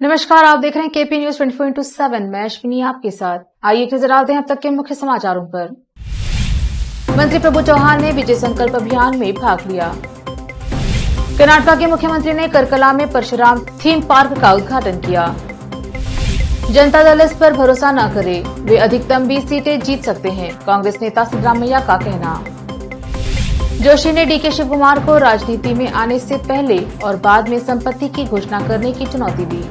नमस्कार, आप देख रहे हैं केपी न्यूज 24/7। मैं अश्विनी आपके साथ। आइए एक नजर डालते हैं अब तक के मुख्य समाचारों पर। मंत्री प्रभु चौहान ने विजय संकल्प अभियान में भाग लिया। कर्नाटक के मुख्यमंत्री ने करकला में परशुराम थीम पार्क का उद्घाटन किया। जनता दल इस पर भरोसा न करे, वे अधिकतम 20 सीटें जीत सकते हैं, कांग्रेस नेता सिद्धरामैया का कहना। जोशी ने डीके शिव कुमार को राजनीति में आने से पहले और बाद में संपत्ति की घोषणा करने की चुनौती दी।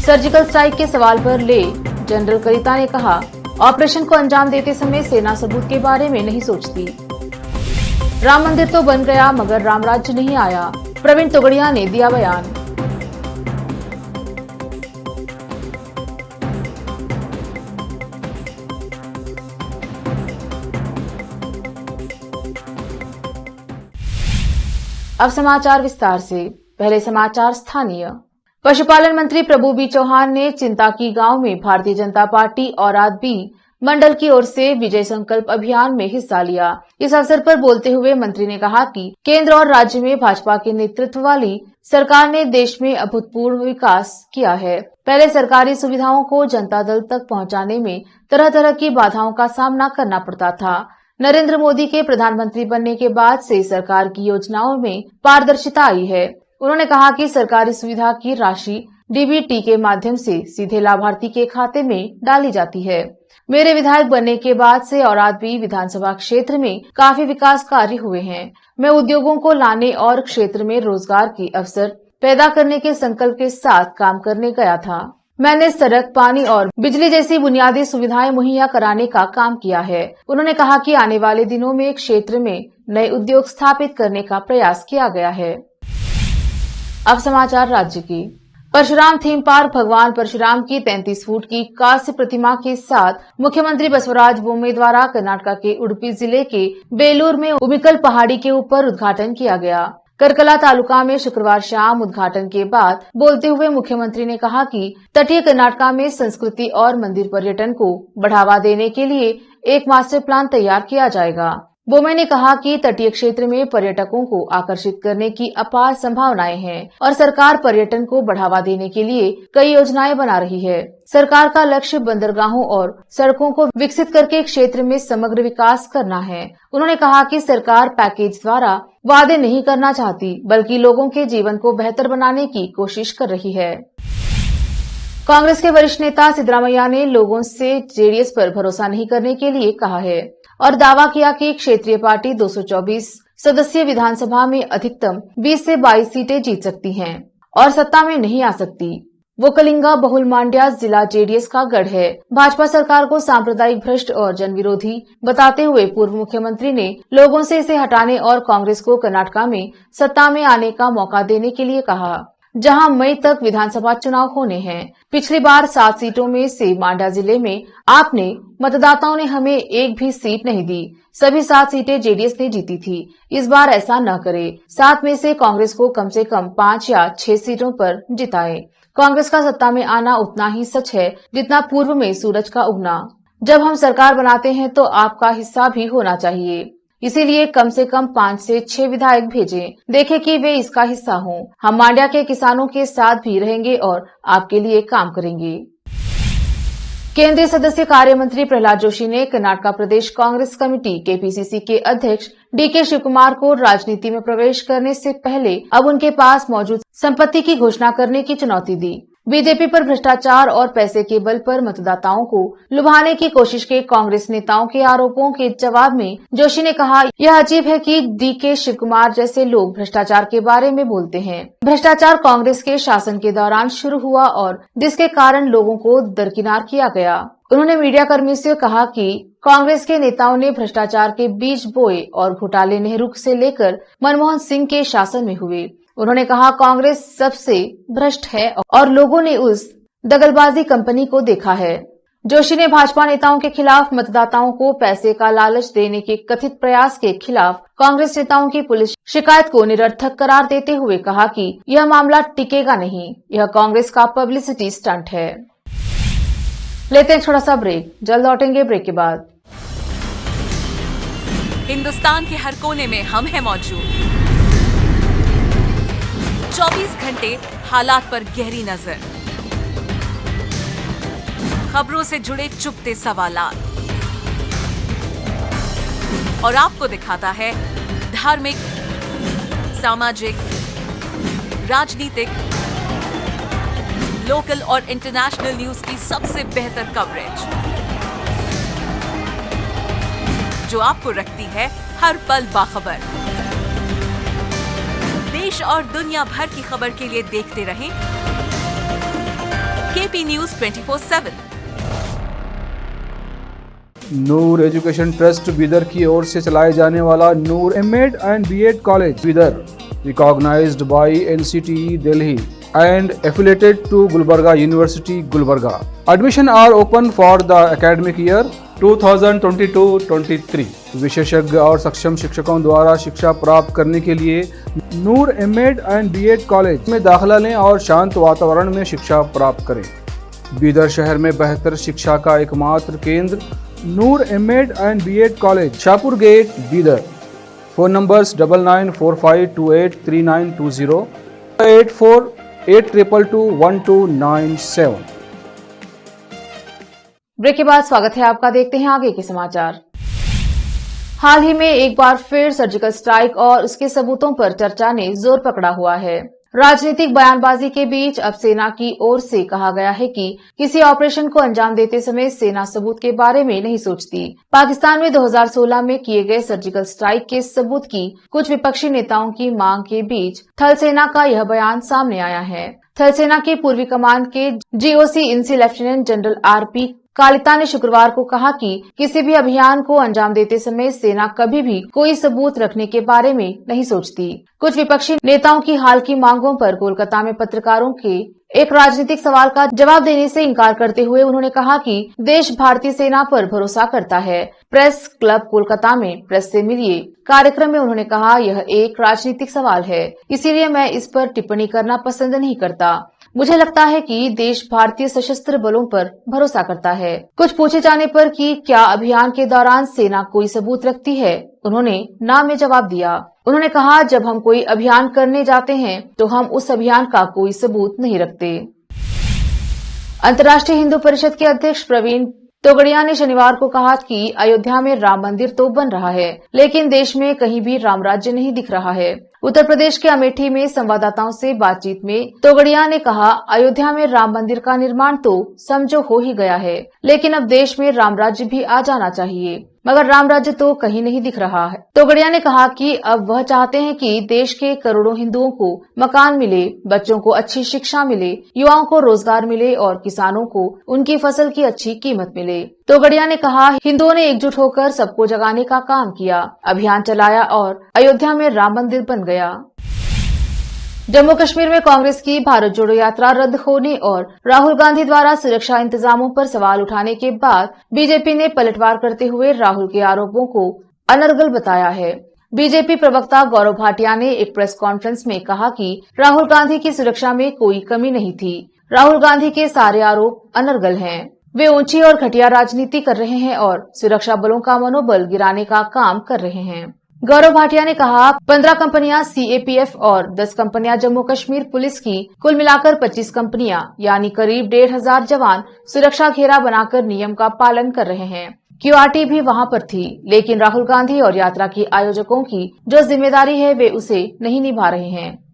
सर्जिकल स्ट्राइक के सवाल पर ले जनरल कलिता ने कहा, ऑपरेशन को अंजाम देते समय सेना सबूत के बारे में नहीं सोचती। राम मंदिर तो बन गया मगर राम राज्य नहीं आया, प्रवीण तोगड़िया ने दिया बयान। अब समाचार विस्तार से। पहले समाचार स्थानीय। पशुपालन मंत्री प्रभु बी चौहान ने चिंताकी गांव में भारतीय जनता पार्टी और बी मंडल की ओर से विजय संकल्प अभियान में हिस्सा लिया। इस अवसर पर बोलते हुए मंत्री ने कहा कि केंद्र और राज्य में भाजपा के नेतृत्व वाली सरकार ने देश में अभूतपूर्व विकास किया है। पहले सरकारी सुविधाओं को जनता दल तक पहुंचाने में तरह तरह की बाधाओं का सामना करना पड़ता था। नरेंद्र मोदी के प्रधानमंत्री बनने के बाद से सरकार की योजनाओं में पारदर्शिता आई है। उन्होंने कहा कि सरकारी सुविधा की राशि डीबीटी के माध्यम से सीधे लाभार्थी के खाते में डाली जाती है। मेरे विधायक बनने के बाद से औरादबी विधानसभा क्षेत्र में काफी विकास कार्य हुए हैं। मैं उद्योगों को लाने और क्षेत्र में रोजगार के अवसर पैदा करने के संकल्प के साथ काम करने गया था। मैंने सड़क, पानी और बिजली जैसी बुनियादी सुविधाएं मुहैया कराने का काम किया है। उन्होंने कहा कि आने वाले दिनों में क्षेत्र में नए उद्योग स्थापित करने का प्रयास किया गया है। अब समाचार राज्य की। परशुराम थीम पार्क भगवान परशुराम की 33 फुट की कांस्य प्रतिमा के साथ मुख्यमंत्री बसवराज बोम्मे द्वारा कर्नाटक के उडुपी जिले के बेलूर में उमिकल पहाड़ी के ऊपर उद्घाटन किया गया। करकला तालुका में शुक्रवार शाम उद्घाटन के बाद बोलते हुए मुख्यमंत्री ने कहा कि तटीय कर्नाटक में संस्कृति और मंदिर पर्यटन को बढ़ावा देने के लिए एक मास्टर प्लान तैयार किया जाएगा। बोम्मे ने कहा कि तटीय क्षेत्र में पर्यटकों को आकर्षित करने की अपार संभावनाएं हैं और सरकार पर्यटन को बढ़ावा देने के लिए कई योजनाएं बना रही है। सरकार का लक्ष्य बंदरगाहों और सड़कों को विकसित करके क्षेत्र में समग्र विकास करना है। उन्होंने कहा कि सरकार पैकेज द्वारा वादे नहीं करना चाहती, बल्कि लोगों के जीवन को बेहतर बनाने की कोशिश कर रही है। कांग्रेस के वरिष्ठ नेता सिद्धरामैया ने लोगों से जेडीएस पर भरोसा नहीं करने के लिए कहा है और दावा किया कि क्षेत्रीय पार्टी 224 सदस्यीय विधानसभा में अधिकतम 20 से 22 सीटें जीत सकती हैं और सत्ता में नहीं आ सकती। वो कलिंगा बहुल मांड्या जिला जेडीएस का गढ़ है। भाजपा सरकार को सांप्रदायिक, भ्रष्ट और जनविरोधी बताते हुए पूर्व मुख्यमंत्री ने लोगों से इसे हटाने और कांग्रेस को कर्नाटक में सत्ता में आने का मौका देने के लिए कहा, जहां मई तक विधानसभा चुनाव होने हैं। पिछली बार 7 सीटों में से मांड्या जिले में आपने मतदाताओं ने हमें एक भी सीट नहीं दी। सभी 7 सीटें जेडीएस ने जीती थी। इस बार ऐसा न करे। 7 में से कांग्रेस को कम से कम 5 या 6 सीटों पर जिताए। कांग्रेस का सत्ता में आना उतना ही सच है जितना पूर्व में सूरज का उगना। जब हम सरकार बनाते हैं तो आपका हिस्सा भी होना चाहिए। इसीलिए कम से कम 5 से 6 विधायक भेजें, देखें कि वे इसका हिस्सा हों। हम मांड्या के किसानों के साथ भी रहेंगे और आपके लिए काम करेंगे। केंद्रीय सदस्य कार्य मंत्री प्रहलाद जोशी ने कर्नाटक प्रदेश कांग्रेस कमेटी केपीसीसी के अध्यक्ष डीके शिव कुमार को राजनीति में प्रवेश करने से पहले अब उनके पास मौजूद संपत्ति की घोषणा करने की चुनौती दी। बीजेपी पर भ्रष्टाचार और पैसे के बल पर मतदाताओं को लुभाने की कोशिश के कांग्रेस नेताओं के आरोपों के जवाब में जोशी ने कहा, यह अजीब है कि डीके शिव कुमार जैसे लोग भ्रष्टाचार के बारे में बोलते हैं। भ्रष्टाचार कांग्रेस के शासन के दौरान शुरू हुआ और जिसके कारण लोगों को दरकिनार किया गया। उन्होंने मीडिया कर्मियों से कहा कि कांग्रेस के नेताओं ने भ्रष्टाचार के बीज बोए और घोटाले नेहरू से लेकर मनमोहन सिंह के शासन में हुए। उन्होंने कहा, कांग्रेस सबसे भ्रष्ट है और लोगों ने उस दगलबाजी कंपनी को देखा है। जोशी ने भाजपा नेताओं के खिलाफ मतदाताओं को पैसे का लालच देने के कथित प्रयास के खिलाफ कांग्रेस नेताओं की पुलिस शिकायत को निरर्थक करार देते हुए कहा कि यह मामला टिकेगा नहीं, यह कांग्रेस का पब्लिसिटी स्टंट है। लेते हैं छोटा सा ब्रेक, जल्द लौटेंगे ब्रेक के बाद। हिंदुस्तान के हर कोने में हम हैं मौजूद। 24 घंटे हालात पर गहरी नजर, खबरों से जुड़े चुपते सवालात, और आपको दिखाता है धार्मिक, सामाजिक, राजनीतिक, लोकल और इंटरनेशनल न्यूज की सबसे बेहतर कवरेज, जो आपको रखती है हर पल बाखबर। देश और दुनिया भर की खबर के लिए देखते रहें KP news 24/7। Noor education trust Bidar की ओर से चलाए जाने वाला Noor MEd and BEd college Bidar, recognised by NCTE Delhi and affiliated to Gulbarga University, Gulbarga. Admission are open for the academic year 2022-23. विशेषज्ञ और सक्षम शिक्षकों द्वारा शिक्षा प्राप्त करने के लिए नूर एमएड एंड बीएड कॉलेज में दाखिला लें और शांत वातावरण में शिक्षा प्राप्त करें। बीदर शहर में बेहतर शिक्षा का एकमात्र केंद्र Noor MEd and BEd college, Shahpur gate, Bidar. Phone numbers 9945283920, 8482221297। Break के बाद स्वागत है आपका। देखते हैं आगे के समाचार। हाल ही में एक बार फिर सर्जिकल स्ट्राइक और उसके सबूतों पर चर्चा ने जोर पकड़ा हुआ है। राजनीतिक बयानबाजी के बीच अब सेना की ओर से कहा गया है कि किसी ऑपरेशन को अंजाम देते समय सेना सबूत के बारे में नहीं सोचती। पाकिस्तान में 2016 में किए गए सर्जिकल स्ट्राइक के सबूत की कुछ विपक्षी नेताओं की मांग के बीच थल सेना का यह बयान सामने आया है। थल सेना के पूर्वी कमान के GOC in C lieutenant general RP Kalita ने शुक्रवार को कहा कि किसी भी अभियान को अंजाम देते समय सेना कभी भी कोई सबूत रखने के बारे में नहीं सोचती। कुछ विपक्षी नेताओं की हाल की मांगों पर कोलकाता में पत्रकारों के एक राजनीतिक सवाल का जवाब देने से इनकार करते हुए उन्होंने कहा कि देश भारतीय सेना पर भरोसा करता है। प्रेस क्लब कोलकाता में प्रेस से मिलिए कार्यक्रम में उन्होंने कहा, यह एक राजनीतिक सवाल है, इसीलिए मैं इस पर टिप्पणी करना पसंद नहीं करता। मुझे लगता है कि देश भारतीय सशस्त्र बलों पर भरोसा करता है। कुछ पूछे जाने पर कि क्या अभियान के दौरान सेना कोई सबूत रखती है, उन्होंने ना में जवाब दिया। उन्होंने कहा, जब हम कोई अभियान करने जाते हैं तो हम उस अभियान का कोई सबूत नहीं रखते। अंतर्राष्ट्रीय हिंदू परिषद के अध्यक्ष प्रवीण तोगड़िया ने शनिवार को कहा कि अयोध्या में राम मंदिर तो बन रहा है, लेकिन देश में कहीं भी राम राज्य नहीं दिख रहा है। उत्तर प्रदेश के अमेठी में संवाददाताओं से बातचीत में तोगड़िया ने कहा, अयोध्या में राम मंदिर का निर्माण तो समझो हो ही गया है, लेकिन अब देश में राम राज्य भी आ जाना चाहिए, मगर राम राज्य तो कहीं नहीं दिख रहा है। तोगड़िया ने कहा कि अब वह चाहते हैं कि देश के करोड़ों हिंदुओं को मकान मिले, बच्चों को अच्छी शिक्षा मिले, युवाओं को रोजगार मिले और किसानों को उनकी फसल की अच्छी कीमत मिले। तोगड़िया ने कहा, हिंदुओं ने एकजुट होकर सबको जगाने का काम किया, अभियान चलाया और अयोध्या में राम मंदिर बन गया। जम्मू कश्मीर में कांग्रेस की भारत जोड़ो यात्रा रद्द होने और राहुल गांधी द्वारा सुरक्षा इंतजामों पर सवाल उठाने के बाद बीजेपी ने पलटवार करते हुए राहुल के आरोपों को अनर्गल बताया है। बीजेपी प्रवक्ता गौरव भाटिया ने एक प्रेस कॉन्फ्रेंस में कहा कि राहुल गांधी की सुरक्षा में कोई कमी नहीं थी। राहुल गांधी के सारे आरोप अनर्गल हैं। वे ऊंची और घटिया राजनीति कर रहे हैं और सुरक्षा बलों का मनोबल गिराने का काम कर रहे हैं। गौरव भाटिया ने कहा, 15 कंपनियां सीएपीएफ और 10 कंपनियां जम्मू कश्मीर पुलिस की कुल मिलाकर 25 कंपनियां यानी करीब 1500 जवान सुरक्षा घेरा बनाकर नियम का पालन कर रहे हैं। क्यूआरटी भी वहां पर थी, लेकिन राहुल गांधी और यात्रा की आयोजकों की जो जिम्मेदारी है वे उसे नहीं निभा रहे हैं।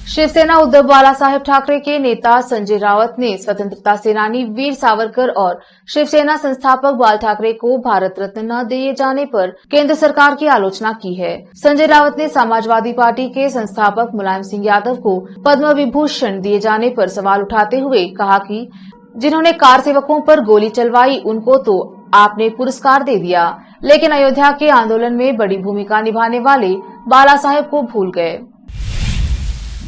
शिवसेना उद्धव बाला साहेब ठाकरे के नेता संजय राउत ने स्वतंत्रता सेनानी वीर सावरकर और शिवसेना संस्थापक बाल ठाकरे को भारत रत्न न दिए जाने पर केंद्र सरकार की आलोचना की है। संजय राउत ने समाजवादी पार्टी के संस्थापक मुलायम सिंह यादव को पद्म विभूषण दिए जाने पर सवाल उठाते हुए कहा कि जिन्होंने कार सेवकों पर गोली चलवाई उनको तो आपने पुरस्कार दे दिया, लेकिन अयोध्या के आंदोलन में बड़ी भूमिका निभाने वाले बाला साहेब को भूल गए।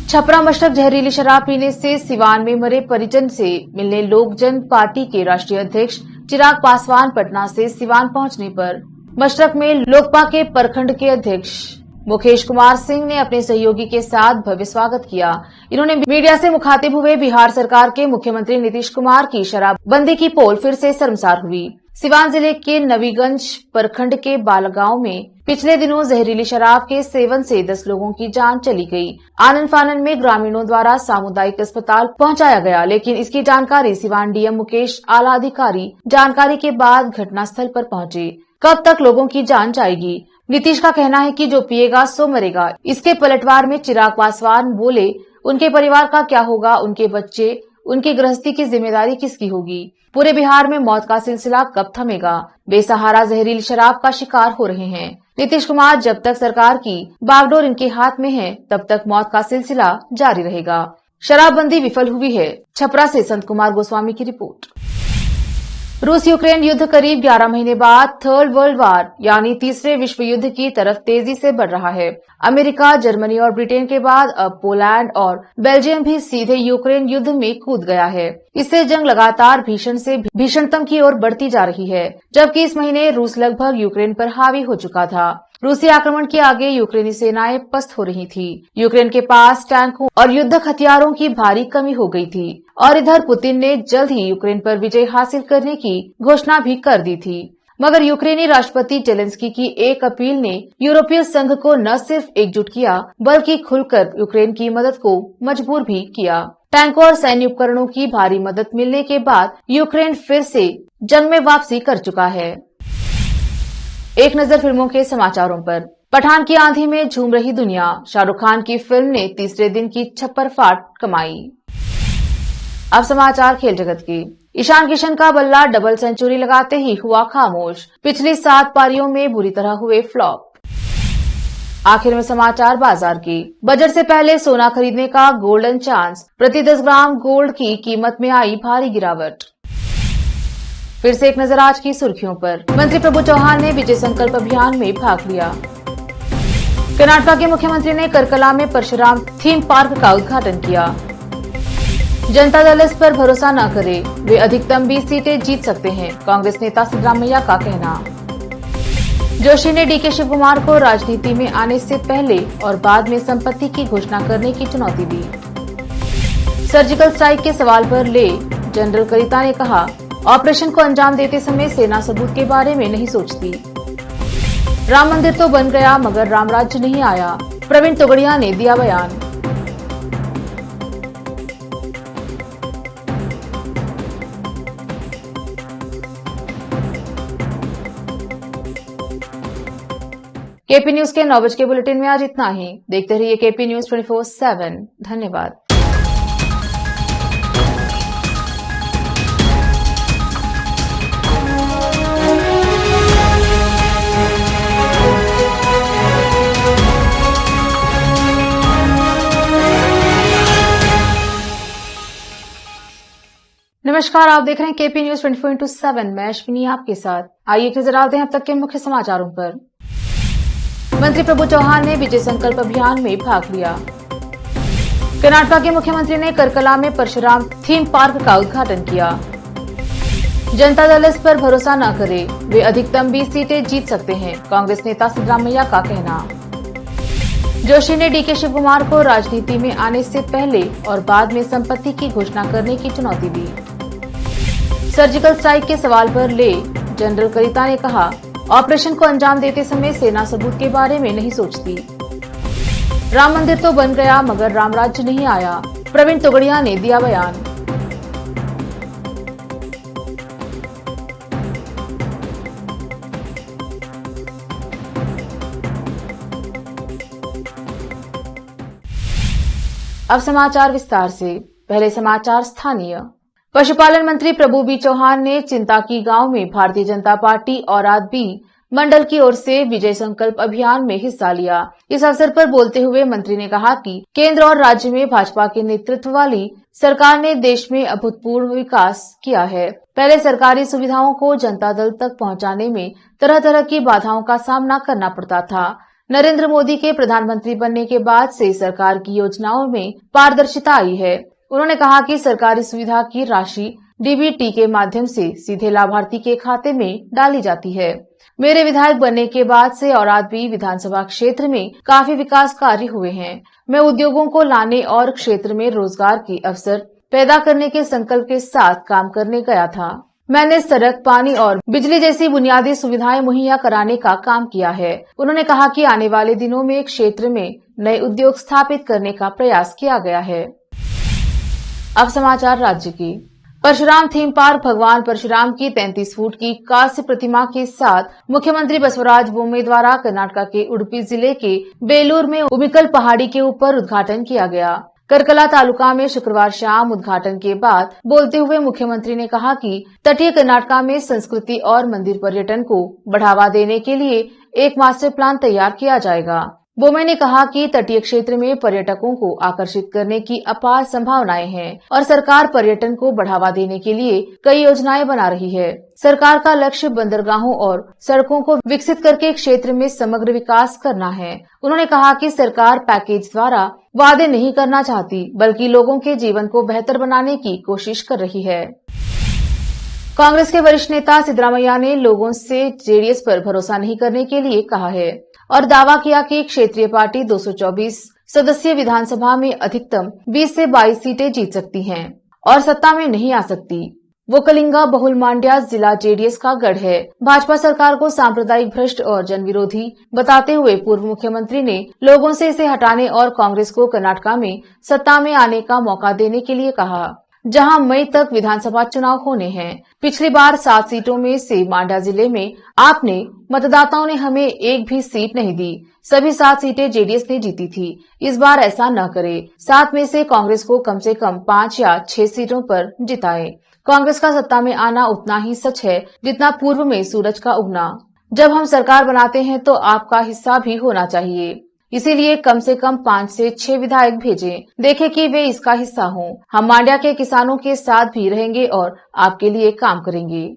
छपरा मशरक जहरीली शराब पीने से सिवान में मरे परिजन से मिलने लोक जन पार्टी के राष्ट्रीय अध्यक्ष चिराग पासवान पटना से सिवान पहुंचने पर मशरक में लोकपा के प्रखंड के अध्यक्ष मुकेश कुमार सिंह ने अपने सहयोगी के साथ भव्य स्वागत किया। इन्होंने मीडिया से मुखातिब हुए बिहार सरकार के मुख्यमंत्री नीतीश कुमार की शराबबंदी की पोल फिर से शर्मसार हुई। सिवान जिले के नवीगंज प्रखंड के बालगांव में पिछले दिनों जहरीली शराब के सेवन से 10 लोगों की जान चली गई। आनन फानन में ग्रामीणों द्वारा सामुदायिक अस्पताल पहुंचाया गया, लेकिन इसकी जानकारी सिवान डीएम मुकेश आला अधिकारी जानकारी के बाद घटनास्थल पर पहुंचे। कब तक लोगों की जान जाएगी? नीतीश का कहना है कि जो पिएगा सो मरेगा। इसके पलटवार में चिराग पासवान बोले, उनके परिवार का क्या होगा, उनके बच्चे, उनकी गृहस्थी की जिम्मेदारी किसकी होगी? पूरे बिहार में मौत का सिलसिला कब थमेगा? बेसहारा जहरीली शराब का शिकार हो रहे हैं नीतीश कुमार। जब तक सरकार की बागडोर इनके हाथ में है, तब तक मौत का सिलसिला जारी रहेगा। शराबबंदी विफल हुई है। छपरा से संत कुमार गोस्वामी की रिपोर्ट। रूस यूक्रेन युद्ध करीब 11 महीने बाद थर्ड वर्ल्ड वार यानी तीसरे विश्व युद्ध की तरफ तेजी से बढ़ रहा है। अमेरिका, जर्मनी और ब्रिटेन के बाद अब पोलैंड और बेल्जियम भी सीधे यूक्रेन युद्ध में कूद गया है। इससे जंग लगातार भीषण से भीषणतम की ओर बढ़ती जा रही है, जबकि इस महीने रूस लगभग यूक्रेन पर हावी हो चुका था। रूसी आक्रमण के आगे यूक्रेनी सेनाएं पस्त हो रही थी। यूक्रेन के पास टैंकों और युद्धक हथियारों की भारी कमी हो गई थी और इधर पुतिन ने जल्द ही यूक्रेन पर विजय हासिल करने की घोषणा भी कर दी थी। मगर यूक्रेनी राष्ट्रपति जेलेंस्की की एक अपील ने यूरोपीय संघ को न सिर्फ एकजुट किया, बल्कि खुलकर यूक्रेन की मदद को मजबूर भी किया। टैंकों और सैन्य उपकरणों की भारी मदद मिलने के बाद यूक्रेन फिर से जंग में वापसी कर चुका है। एक नजर फिल्मों के समाचारों पर। पठान की आंधी में झूम रही दुनिया। शाहरुख खान की फिल्म ने तीसरे दिन की छप्पर फाट कमाई। अब समाचार खेल जगत की। ईशान किशन का बल्ला डबल सेंचुरी लगाते ही हुआ खामोश। पिछली 7 पारियों में बुरी तरह हुए फ्लॉप। आखिर में समाचार बाजार की। बजट से पहले सोना खरीदने का गोल्डन चांस। प्रति 10 ग्राम गोल्ड की कीमत में आई भारी गिरावट। फिर से एक नजर आज की सुर्खियों पर। मंत्री प्रभु चौहान ने विजय संकल्प अभियान में भाग लिया। कर्नाटक के मुख्यमंत्री ने करकला में परशुराम थीम पार्क का उद्घाटन किया। जनता दल इस पर भरोसा न करे, वे अधिकतम 20 सीटें जीत सकते हैं, कांग्रेस नेता सिद्धरामैया का कहना। जोशी ने डीके शिव कुमार को राजनीति में आने से पहले और बाद में संपत्ति की घोषणा करने की चुनौती दी। सर्जिकल स्ट्राइक के सवाल पर ले जनरल कलिता ने कहा, ऑपरेशन को अंजाम देते समय सेना सबूत के बारे में नहीं सोचती। राम मंदिर तो बन गया मगर राम राज्य नहीं आया, प्रवीण तोगड़िया ने दिया बयान। केपी न्यूज के 9 बजे के बुलेटिन में आज इतना ही। देखते रहिए केपी न्यूज 24/7। धन्यवाद। नमस्कार, आप देख रहे हैं केपी न्यूज 24/7। मैं अश्विनी आपके साथ। आइए एक नजर डालते हैं अब तक के मुख्य समाचारों पर। मंत्री प्रभु चौहान ने विजय संकल्प अभियान में भाग लिया। कर्नाटक के मुख्यमंत्री ने करकला में परशुराम थीम पार्क का उद्घाटन किया। जनता दल इस पर भरोसा न करे, वे अधिकतम 20 सीटें जीत सकते हैं, कांग्रेस नेता सिद्धरामैया का कहना। जोशी ने डीके शिव कुमार को राजनीति में आने से पहले और बाद में संपत्ति की घोषणा करने की चुनौती दी। सर्जिकल स्ट्राइक के सवाल पर ले जनरल कलिता ने कहा, ऑपरेशन को अंजाम देते समय सेना सबूत के बारे में नहीं सोचती। राम मंदिर तो बन गया मगर राम राज्य नहीं आया, प्रवीण तोगड़िया ने दिया बयान। अब समाचार विस्तार से। पहले समाचार स्थानीय। पशुपालन मंत्री प्रभु बी चौहान ने चिंताकी गांव में भारतीय जनता पार्टी और आरबी मंडल की ओर से विजय संकल्प अभियान में हिस्सा लिया। इस अवसर पर बोलते हुए मंत्री ने कहा कि केंद्र और राज्य में भाजपा के नेतृत्व वाली सरकार ने देश में अभूतपूर्व विकास किया है। पहले सरकारी सुविधाओं को जनता दल तक पहुंचाने में तरह तरह की बाधाओं का सामना करना पड़ता था। नरेंद्र मोदी के प्रधानमंत्री बनने के बाद से सरकार की योजनाओं में पारदर्शिता आई है। उन्होंने कहा कि सरकारी सुविधा की राशि डीबीटी के माध्यम से सीधे लाभार्थी के खाते में डाली जाती है। मेरे विधायक बनने के बाद से औरादबी विधानसभा क्षेत्र में काफी विकास कार्य हुए हैं। मैं उद्योगों को लाने और क्षेत्र में रोजगार के अवसर पैदा करने के संकल्प के साथ काम करने गया था। मैंने सड़क, पानी और बिजली जैसी बुनियादी सुविधाएं मुहैया कराने का काम किया है। उन्होंने कहा कि आने वाले दिनों में क्षेत्र में नए उद्योग स्थापित करने का प्रयास किया गया है। अब समाचार राज्य की। परशुराम थीम पार्क भगवान परशुराम की 33 फुट की कांस्य प्रतिमा के साथ मुख्यमंत्री बसवराज बोम्मे द्वारा कर्नाटक के उडुपी जिले के बेलूर में उमिकल पहाड़ी के ऊपर उद्घाटन किया गया। करकला तालुका में शुक्रवार शाम उद्घाटन के बाद बोलते हुए मुख्यमंत्री ने कहा कि तटीय कर्नाटक में संस्कृति और मंदिर पर्यटन को बढ़ावा देने के लिए एक मास्टर प्लान तैयार किया जाएगा। बोम्मे ने कहा कि तटीय क्षेत्र में पर्यटकों को आकर्षित करने की अपार संभावनाएं हैं और सरकार पर्यटन को बढ़ावा देने के लिए कई योजनाएं बना रही है। सरकार का लक्ष्य बंदरगाहों और सड़कों को विकसित करके क्षेत्र में समग्र विकास करना है। उन्होंने कहा कि सरकार पैकेज द्वारा वादे नहीं करना चाहती, बल्कि लोगों के जीवन को बेहतर बनाने की कोशिश कर रही है। कांग्रेस के वरिष्ठ नेता सिद्धरामैया ने लोगों से जेडीएस पर भरोसा नहीं करने के लिए कहा है और दावा किया कि क्षेत्रीय पार्टी 224 सदस्यीय विधानसभा में अधिकतम 20 से 22 सीटें जीत सकती हैं और सत्ता में नहीं आ सकती। वो कलिंगा बहुल मांड्या जिला जेडीएस का गढ़ है। भाजपा सरकार को सांप्रदायिक, भ्रष्ट और जनविरोधी बताते हुए पूर्व मुख्यमंत्री ने लोगों से इसे हटाने और कांग्रेस को कर्नाटक में सत्ता में आने का मौका देने के लिए कहा, जहां मई तक विधानसभा चुनाव होने हैं। पिछली बार 7 सीटों में से मांड्या जिले में आपने मतदाताओं ने हमें एक भी सीट नहीं दी। सभी 7 सीटें जेडीएस ने जीती थी। इस बार ऐसा न करे। 7 में से कांग्रेस को कम से कम 5 या 6 सीटों पर जिताए। कांग्रेस का सत्ता में आना उतना ही सच है जितना पूर्व में सूरज का उगना। जब हम सरकार बनाते हैं तो आपका हिस्सा भी होना चाहिए। इसीलिए कम से कम 5 से 6 विधायक भेजें, देखें कि वे इसका हिस्सा हों। हम मांड्या के किसानों के साथ भी रहेंगे और आपके लिए काम करेंगे।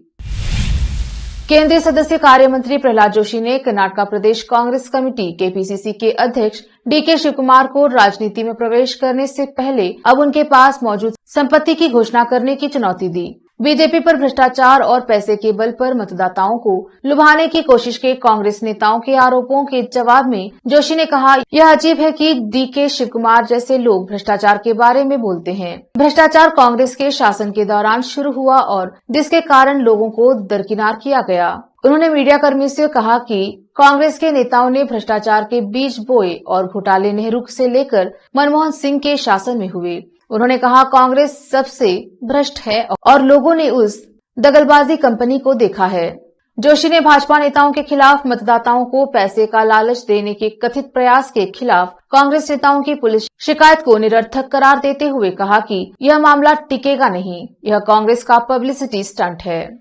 केंद्रीय सदस्य कार्य मंत्री प्रहलाद जोशी ने कर्नाटक प्रदेश कांग्रेस कमेटी केपीसीसी के अध्यक्ष डीके शिवकुमार को राजनीति में प्रवेश करने से पहले अब उनके पास मौजूद संपत्ति की घोषणा करने की चुनौती दी। बीजेपी पर भ्रष्टाचार और पैसे के बल पर मतदाताओं को लुभाने की कोशिश के कांग्रेस नेताओं के आरोपों के जवाब में जोशी ने कहा, यह अजीब है कि डीके शिवकुमार जैसे लोग भ्रष्टाचार के बारे में बोलते हैं। भ्रष्टाचार कांग्रेस के शासन के दौरान शुरू हुआ और जिसके कारण लोगों को दरकिनार किया गया। उन्होंने मीडिया कर्मी से कहा कि कांग्रेस के नेताओं ने भ्रष्टाचार के बीज बोए और घोटाले नेहरू से लेकर मनमोहन सिंह के शासन में हुए। उन्होंने कहा, कांग्रेस सबसे भ्रष्ट है और लोगों ने उस दगलबाजी कंपनी को देखा है। जोशी ने भाजपा नेताओं के खिलाफ मतदाताओं को पैसे का लालच देने के कथित प्रयास के खिलाफ कांग्रेस नेताओं की पुलिस शिकायत को निरर्थक करार देते हुए कहा कि यह मामला टिकेगा नहीं, यह कांग्रेस का पब्लिसिटी स्टंट है।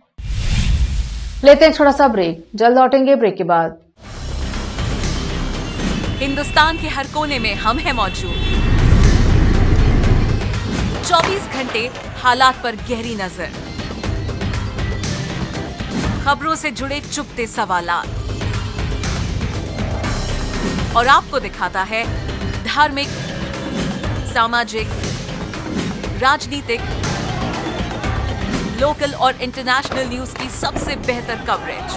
लेते हैं छोटा सा ब्रेक, जल्द लौटेंगे ब्रेक के बाद। हिंदुस्तान के हर कोने में हम हैं मौजूद। 24 घंटे हालात पर गहरी नजर, खबरों से जुड़े चुपते सवालात और आपको दिखाता है धार्मिक, सामाजिक, राजनीतिक, लोकल और इंटरनेशनल न्यूज की सबसे बेहतर कवरेज,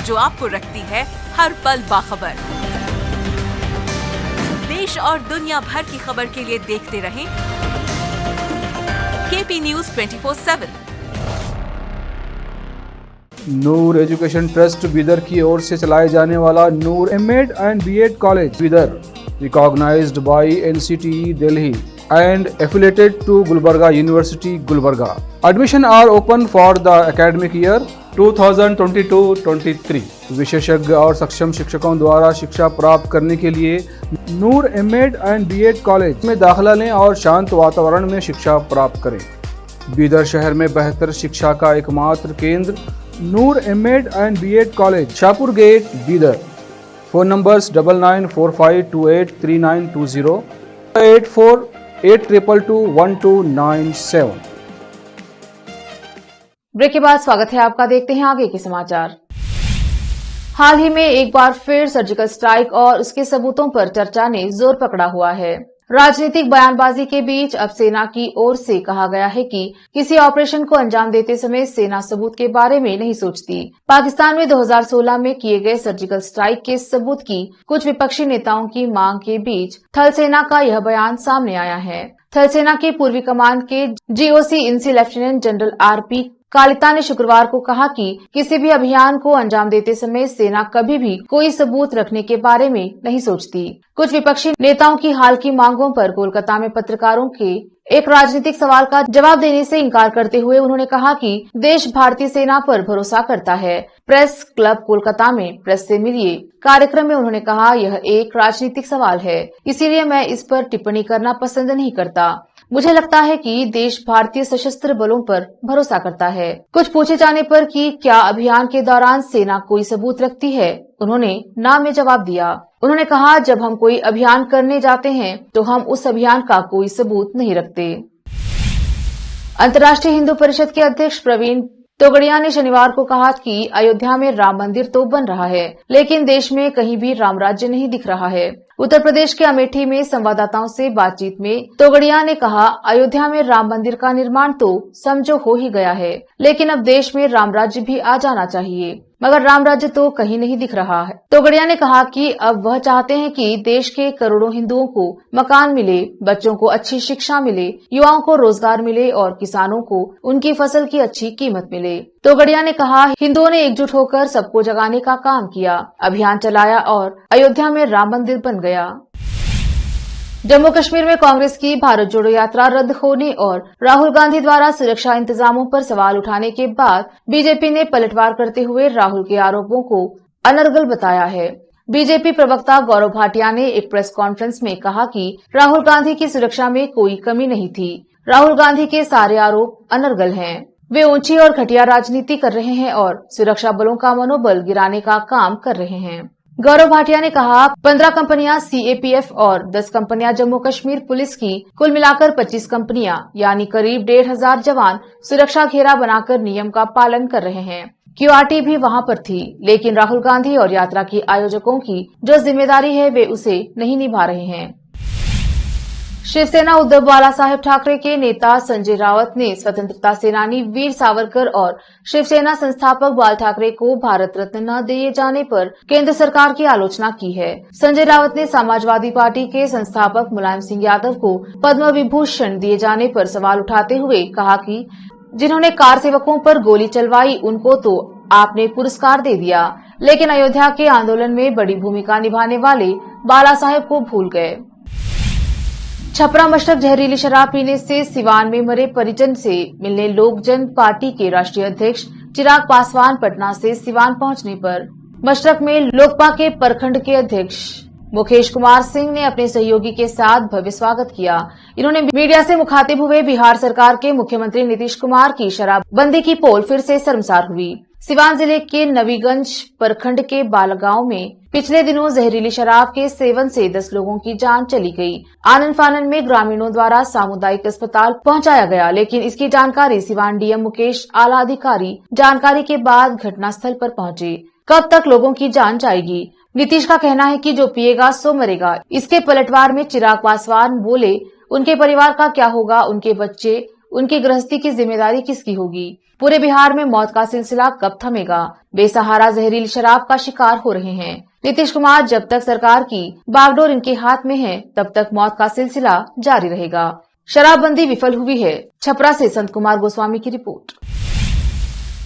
जो आपको रखती है हर पल बाखबर। देश और दुनिया भर की खबर के लिए देखते रहें KP news 24/7। Noor education trust Bidar की ओर से चलाए जाने वाला Noor MEd and BEd college Bidar, recognised by NCTE Delhi and affiliated to Gulbarga University, Gulbarga. Admission are open for the academic year 2022-23. विशेषज्ञ और सक्षम शिक्षकों द्वारा शिक्षा प्राप्त करने के लिए नूर एमएड एंड बीएड कॉलेज में दाखिला लें और शांत वातावरण में शिक्षा प्राप्त करें। बीदर शहर में बेहतर शिक्षा का एकमात्र केंद्र Noor MEd and BEd college, Shahpur gate, Bidar. Phone numbers 9945283920 8482221297। Break के बाद स्वागत है आपका। देखते हैं आगे के समाचार। हाल ही में एक बार फिर सर्जिकल स्ट्राइक और उसके सबूतों पर चर्चा ने जोर पकड़ा हुआ है। राजनीतिक बयानबाजी के बीच अब सेना की ओर से कहा गया है कि किसी ऑपरेशन को अंजाम देते समय सेना सबूत के बारे में नहीं सोचती। पाकिस्तान में 2016 में किए गए सर्जिकल स्ट्राइक के सबूत की कुछ विपक्षी नेताओं की मांग के बीच थल सेना का यह बयान सामने आया है। थल सेना के पूर्वी कमान के GOC in C lieutenant general RP Kalita ने शुक्रवार को कहा कि किसी भी अभियान को अंजाम देते समय सेना कभी भी कोई सबूत रखने के बारे में नहीं सोचती। कुछ विपक्षी नेताओं की हाल की मांगों पर कोलकाता में पत्रकारों के एक राजनीतिक सवाल का जवाब देने से इनकार करते हुए उन्होंने कहा कि देश भारतीय सेना पर भरोसा करता है। प्रेस क्लब कोलकाता में प्रेस से मिलिए कार्यक्रम में उन्होंने कहा, यह एक राजनीतिक सवाल है, इसीलिए मैं इस पर टिप्पणी करना पसंद नहीं करता। मुझे लगता है कि देश भारतीय सशस्त्र बलों पर भरोसा करता है। कुछ पूछे जाने पर कि क्या अभियान के दौरान सेना कोई सबूत रखती है, उन्होंने ना में जवाब दिया। उन्होंने कहा, जब हम कोई अभियान करने जाते हैं तो हम उस अभियान का कोई सबूत नहीं रखते। अंतर्राष्ट्रीय हिंदू परिषद के अध्यक्ष प्रवीण तोगड़िया ने शनिवार को कहा कि अयोध्या में राम मंदिर तो बन रहा है, लेकिन देश में कहीं भी राम राज्य नहीं दिख रहा है। उत्तर प्रदेश के अमेठी में संवाददाताओं से बातचीत में तोगड़िया ने कहा, अयोध्या में राम मंदिर का निर्माण तो समझो हो ही गया है, लेकिन अब देश में राम राज्य भी आ जाना चाहिए, मगर राम राज्य तो कहीं नहीं दिख रहा है। तोगड़िया ने कहा कि अब वह चाहते हैं कि देश के करोड़ों हिंदुओं को मकान मिले, बच्चों को अच्छी शिक्षा मिले, युवाओं को रोजगार मिले और किसानों को उनकी फसल की अच्छी कीमत मिले। तोगड़िया ने कहा, हिंदुओं ने एकजुट होकर सबको जगाने का काम किया, अभियान चलाया और अयोध्या में राम मंदिर बन गया। जम्मू कश्मीर में कांग्रेस की भारत जोड़ो यात्रा रद्द होने और राहुल गांधी द्वारा सुरक्षा इंतजामों पर सवाल उठाने के बाद बीजेपी ने पलटवार करते हुए राहुल के आरोपों को अनर्गल बताया है। बीजेपी प्रवक्ता गौरव भाटिया ने एक प्रेस कॉन्फ्रेंस में कहा कि राहुल गांधी की सुरक्षा में कोई कमी नहीं थी। राहुल गांधी के सारे आरोप अनर्गल हैं। वे ऊंची और घटिया राजनीति कर रहे हैं और सुरक्षा बलों का मनोबल गिराने का काम कर रहे हैं। गौरव भाटिया ने कहा, 15 कंपनियां सीएपीएफ और 10 कंपनियां जम्मू कश्मीर पुलिस की कुल मिलाकर 25 कंपनियां यानी करीब 1,500 जवान सुरक्षा घेरा बनाकर नियम का पालन कर रहे हैं। क्यूआरटी भी वहां पर थी, लेकिन राहुल गांधी और यात्रा की आयोजकों की जो जिम्मेदारी है वे उसे नहीं निभा रहे हैं। शिवसेना उद्धव बाला साहेब ठाकरे के नेता संजय राउत ने स्वतंत्रता सेनानी वीर सावरकर और शिवसेना संस्थापक बाल ठाकरे को भारत रत्न न दिए जाने पर केंद्र सरकार की आलोचना की है। संजय राउत ने समाजवादी पार्टी के संस्थापक मुलायम सिंह यादव को पद्म विभूषण दिए जाने पर सवाल उठाते हुए कहा कि जिन्होंने कार सेवकों पर गोली चलवाई उनको तो आपने पुरस्कार दे दिया, लेकिन अयोध्या के आंदोलन में बड़ी भूमिका निभाने वाले बाला साहेब को भूल गए। छपरा मशरक जहरीली शराब पीने से सिवान में मरे परिजन से मिलने लोक जन पार्टी के राष्ट्रीय अध्यक्ष चिराग पासवान पटना से सिवान पहुंचने पर मशरक में लोकपा के प्रखंड के अध्यक्ष मुकेश कुमार सिंह ने अपने सहयोगी के साथ भव्य स्वागत किया। इन्होंने मीडिया से मुखातिब हुए बिहार सरकार के मुख्यमंत्री नीतीश कुमार की शराबबंदी की पोल फिर से शर्मसार हुई। सिवान जिले के नवीगंज प्रखंड के बालगांव में पिछले दिनों जहरीली शराब के सेवन से 10 लोगों की जान चली गई। आनन फानन में ग्रामीणों द्वारा सामुदायिक अस्पताल पहुंचाया गया, लेकिन इसकी जानकारी सिवान डीएम मुकेश आला अधिकारी जानकारी के बाद घटनास्थल पर पहुंचे। कब तक लोगों की जान जाएगी? नीतीश का कहना है कि जो पिएगा सो मरेगा। इसके पलटवार में चिराग पासवान बोले, उनके परिवार का क्या होगा, उनके बच्चे, उनकी गृहस्थी की जिम्मेदारी किसकी होगी? पूरे बिहार में मौत का सिलसिला कब थमेगा? बेसहारा जहरीली शराब का शिकार हो रहे हैं नीतीश कुमार। जब तक सरकार की बागडोर इनके हाथ में है, तब तक मौत का सिलसिला जारी रहेगा। शराबबंदी विफल हुई है। छपरा से संत कुमार गोस्वामी की रिपोर्ट।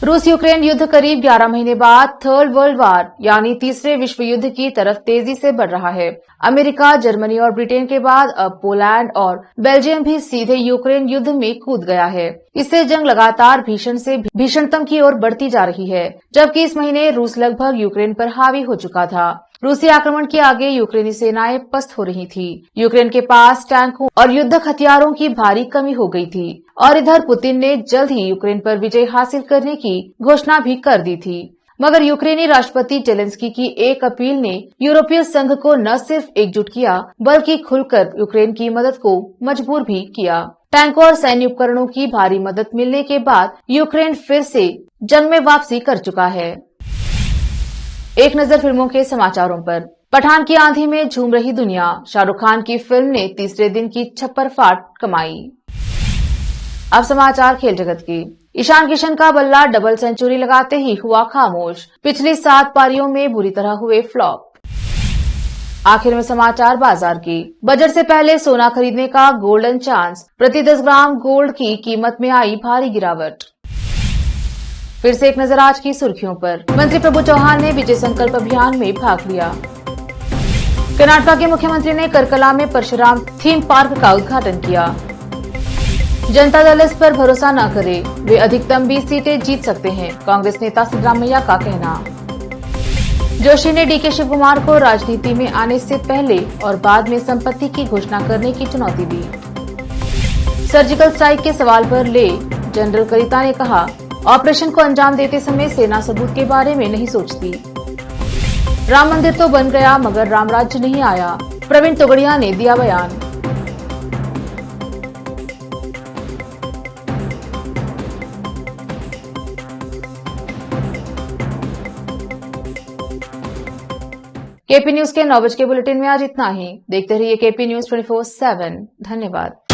रूस यूक्रेन युद्ध करीब 11 महीने बाद थर्ड वर्ल्ड वार यानी तीसरे विश्व युद्ध की तरफ तेजी से बढ़ रहा है। अमेरिका, जर्मनी और ब्रिटेन के बाद अब पोलैंड और बेल्जियम भी सीधे यूक्रेन युद्ध में कूद गया है। इससे जंग लगातार भीषण से भीषणतम की ओर बढ़ती जा रही है, जबकि इस महीने रूस लगभग यूक्रेन पर हावी हो चुका था। रूसी आक्रमण के आगे यूक्रेनी सेनाएं पस्त हो रही थी। यूक्रेन के पास टैंकों और युद्धक हथियारों की भारी कमी हो गई थी और इधर पुतिन ने जल्द ही यूक्रेन पर विजय हासिल करने की घोषणा भी कर दी थी। मगर यूक्रेनी राष्ट्रपति जेलेंस्की की एक अपील ने यूरोपीय संघ को न सिर्फ एकजुट किया, बल्कि खुलकर यूक्रेन की मदद को मजबूर भी किया। टैंकों और सैन्य उपकरणों की भारी मदद मिलने के बाद यूक्रेन फिर से जंग में वापसी कर चुका है। एक नजर फिल्मों के समाचारों पर। पठान की आंधी में झूम रही दुनिया। शाहरुख खान की फिल्म ने तीसरे दिन की छप्पर फाट कमाई। अब समाचार खेल जगत की। ईशान किशन का बल्ला डबल सेंचुरी लगाते ही हुआ खामोश। पिछली 7 पारियों में बुरी तरह हुए फ्लॉप। आखिर में समाचार बाजार की। बजट से पहले सोना खरीदने का गोल्डन चांस, प्रति 10 ग्राम गोल्ड की कीमत में आई भारी गिरावट। फिर से एक नजर आज की सुर्खियों पर। मंत्री प्रभु चौहान ने विजय संकल्प अभियान में भाग लिया। कर्नाटक के मुख्यमंत्री ने करकला में परशुराम थीम पार्क का उद्घाटन किया। जनता दल इस पर भरोसा न करे, वे अधिकतम 20 सीटें जीत सकते हैं, कांग्रेस नेता सिद्धरामैया का कहना। जोशी ने डीके शिव कुमार को राजनीति में आने से पहले और बाद में संपत्ति की घोषणा करने की चुनौती दी। सर्जिकल स्ट्राइक के सवाल पर ले जनरल कलिता ने कहा, ऑपरेशन को अंजाम देते समय सेना सबूत के बारे में नहीं सोचती। राम मंदिर तो बन गया मगर राम राज्य नहीं आया, प्रवीण तोगड़िया ने दिया बयान। केपी न्यूज के 9 बजे के बुलेटिन में आज इतना ही। देखते रहिए केपी न्यूज 24/7। धन्यवाद।